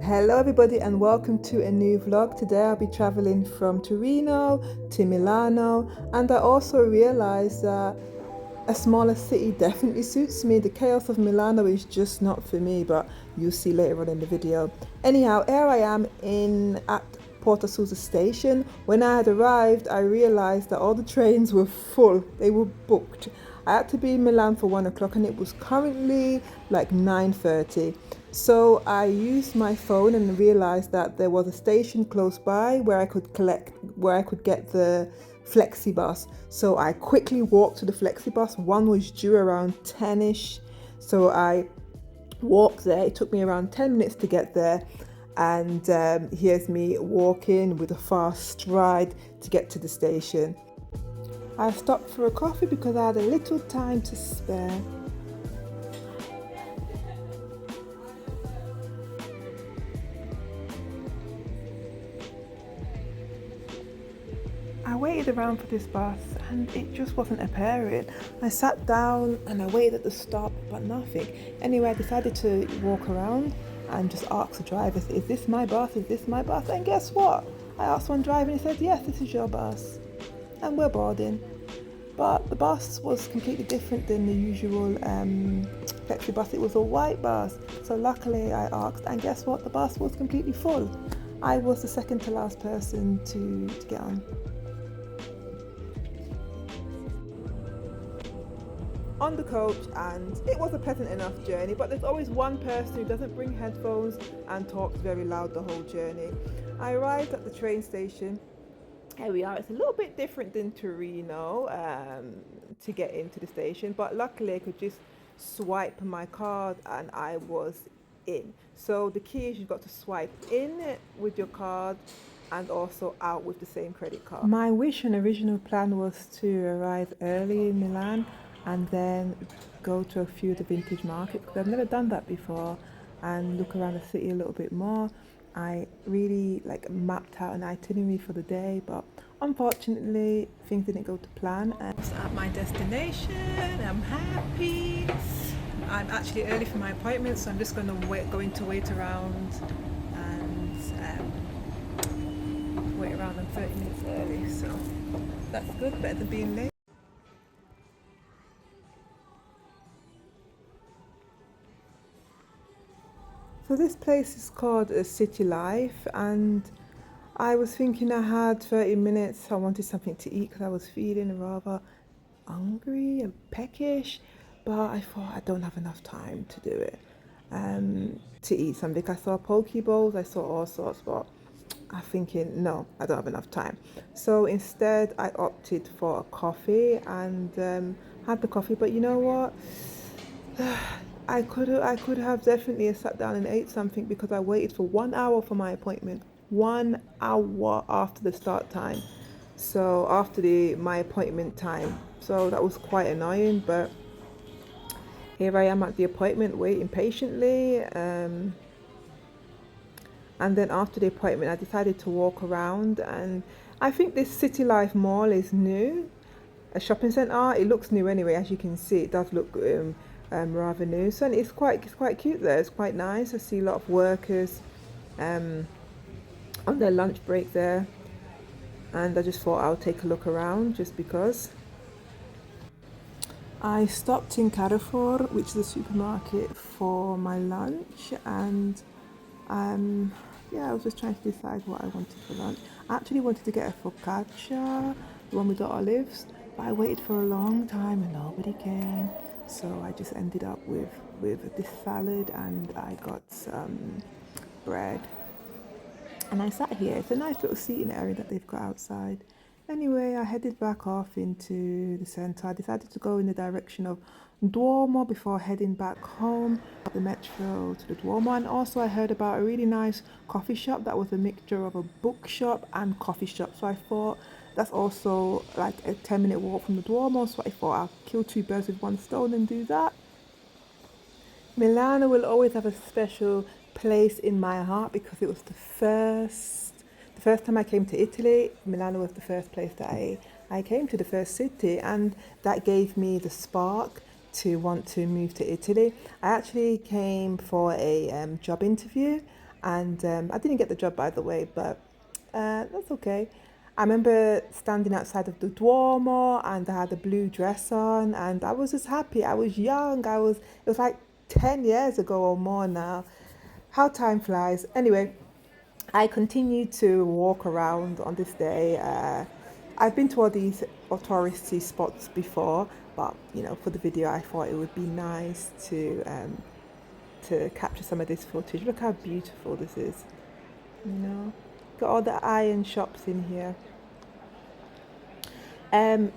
Hello everybody and welcome to a new vlog. Today I'll be traveling from Torino to Milano, and I also realized that a smaller city definitely suits me. The chaos of Milano is just not for me, but you'll see later on in the video. Anyhow, here I am at Porta Sousa station. When I had arrived, I realized that all the trains were full. They were booked. I had to be in Milan for 1 o'clock and it was currently like 9:30. So I used my phone and realized that there was a station close by where I could get the flexi bus. So I quickly walked to the flexi bus. One was due around 10ish. So I walked there. It took me around 10 minutes to get there. And here's me walking with a fast stride to get to the station. I stopped for a coffee because I had a little time to spare. I waited around for this bus and it just wasn't appearing. I sat down and I waited at the stop, but nothing. Anyway, I decided to walk around and just ask the driver, is this my bus? Is this my bus? And guess what? I asked one driver and he said, yes, this is your bus. And we're boarding. But the bus was completely different than the usual flexi bus. It was a white bus. So luckily I asked, and guess what? The bus was completely full. I was the second to last person to get on. On the coach, and it was a pleasant enough journey, but there's always one person who doesn't bring headphones and talks very loud the whole journey. I arrived at the train station. Here we are. It's a little bit different than Torino to get into the station, but luckily I could just swipe my card and I was in. So the key is you've got to swipe in with your card and also out with the same credit card. My wish and original plan was to arrive early in Milan and then go to a few of the vintage markets, because I've never done that before, and look around the city a little bit more. I really mapped out an itinerary for the day, but unfortunately things didn't go to plan. I was at my destination. I'm happy. I'm actually early for my appointment, so I'm just going to wait around and wait around. I'm 30 minutes early, so that's good, better than being late. So this place is called City Life, and I was thinking I had 30 minutes. I wanted something to eat because I was feeling rather hungry and peckish, but I thought I don't have enough time to do it, to eat something. I saw poke bowls, I saw all sorts, but I'm thinking, no, I don't have enough time. So instead I opted for a coffee and had the coffee, but you know what? I could have definitely sat down and ate something, because I waited for 1 hour for my appointment. 1 hour after the start time. So after my appointment time. So that was quite annoying, but here I am at the appointment waiting patiently. And then after the appointment I decided to walk around, and I think this City Life mall is new. A shopping centre. It looks new anyway, as you can see. It does look rather new. So it's quite cute there. It's quite nice. I see a lot of workers on their lunch break there, and I just thought I'll take a look around just because. I stopped in Carrefour, which is a supermarket, for my lunch, and yeah, I was just trying to decide what I wanted for lunch. I actually wanted to get a focaccia, the one with the olives, but I waited for a long time and nobody came. So I just ended up with this salad, and I got some bread. And I sat here. It's a nice little seating area that they've got outside. Anyway, I headed back off into the centre. I decided to go in the direction of Duomo before heading back home, the metro to the Duomo. And also I heard about a really nice coffee shop that was a mixture of a bookshop and coffee shop. So I thought that's also like a 10-minute walk from the Duomo. So I thought I'll kill two birds with one stone and do that. Milano will always have a special place in my heart because it was the first time I came to Italy. Milano was the first place that I came to, the first city, and that gave me the spark to want to move to Italy. I actually came for a job interview, and I didn't get the job, by the way, but that's okay. I remember standing outside of the Duomo, and I had a blue dress on, and I was just happy. I was young. It was like 10 years ago or more now. How time flies. Anyway, I continued to walk around on this day. I've been to all these touristy spots before, but for the video, I thought it would be nice to capture some of this footage. Look how beautiful this is. Got all the iron shops in here. Um,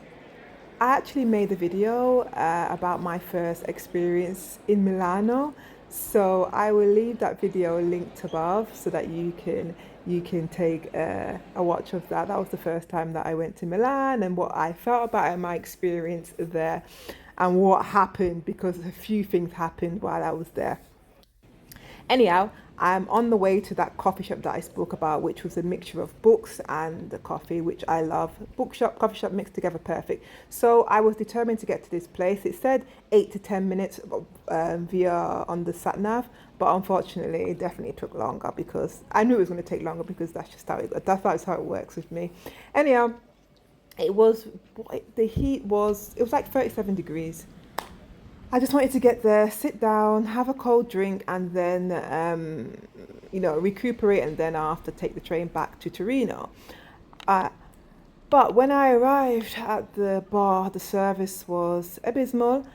I actually made a video about my first experience in Milano, so I will leave that video linked above so that you can take a watch of that. That was the first time that I went to Milan and what I felt about it, and my experience there, and what happened, because a few things happened while I was there. Anyhow, I'm on the way to that coffee shop that I spoke about, which was a mixture of books and the coffee, which I love. Bookshop, coffee shop mixed together, perfect. So I was determined to get to this place. It said 8 to 10 minutes via on the sat nav, but unfortunately, it definitely took longer because I knew it was going to take longer because that's how it works with me. Anyhow, it was the heat was it was like 37 degrees. I just wanted to get there, sit down, have a cold drink, and then, recuperate, and then after take the train back to Torino. Uh, but when I arrived at the bar, the service was abysmal.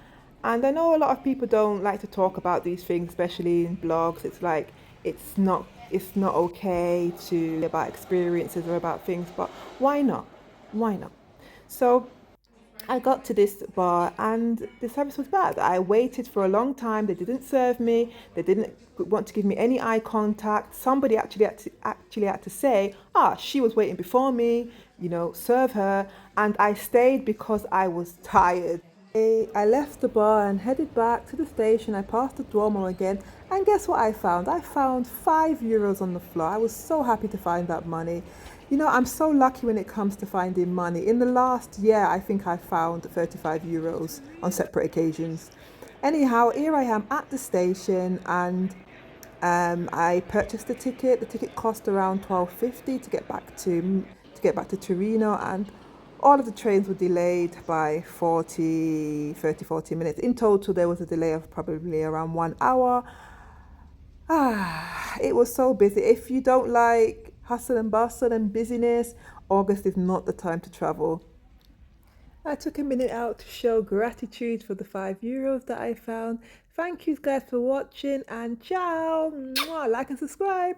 And I know a lot of people don't like to talk about these things, especially in blogs. It's like it's not okay to about experiences or about things, but why not? Why not? So I got to this bar and the service was bad. I waited for a long time. They didn't serve me. They didn't want to give me any eye contact. Somebody actually had to say, she was waiting before me, serve her. And I stayed because I was tired. I left the bar and headed back to the station. I passed the Duomo again, and guess what I found? I found €5 on the floor. I was so happy to find that money. I'm so lucky when it comes to finding money. In the last year, I think I found €35 on separate occasions. Anyhow, here I am at the station, and I purchased the ticket. The ticket cost around 12.50 to get back to Torino, and all of the trains were delayed by 40 minutes. In total, there was a delay of probably around 1 hour. It was so busy. If you don't like hustle and bustle and busyness, August is not the time to travel. I took a minute out to show gratitude for the €5 that I found. Thank you guys for watching, and ciao! Mwah, like and subscribe.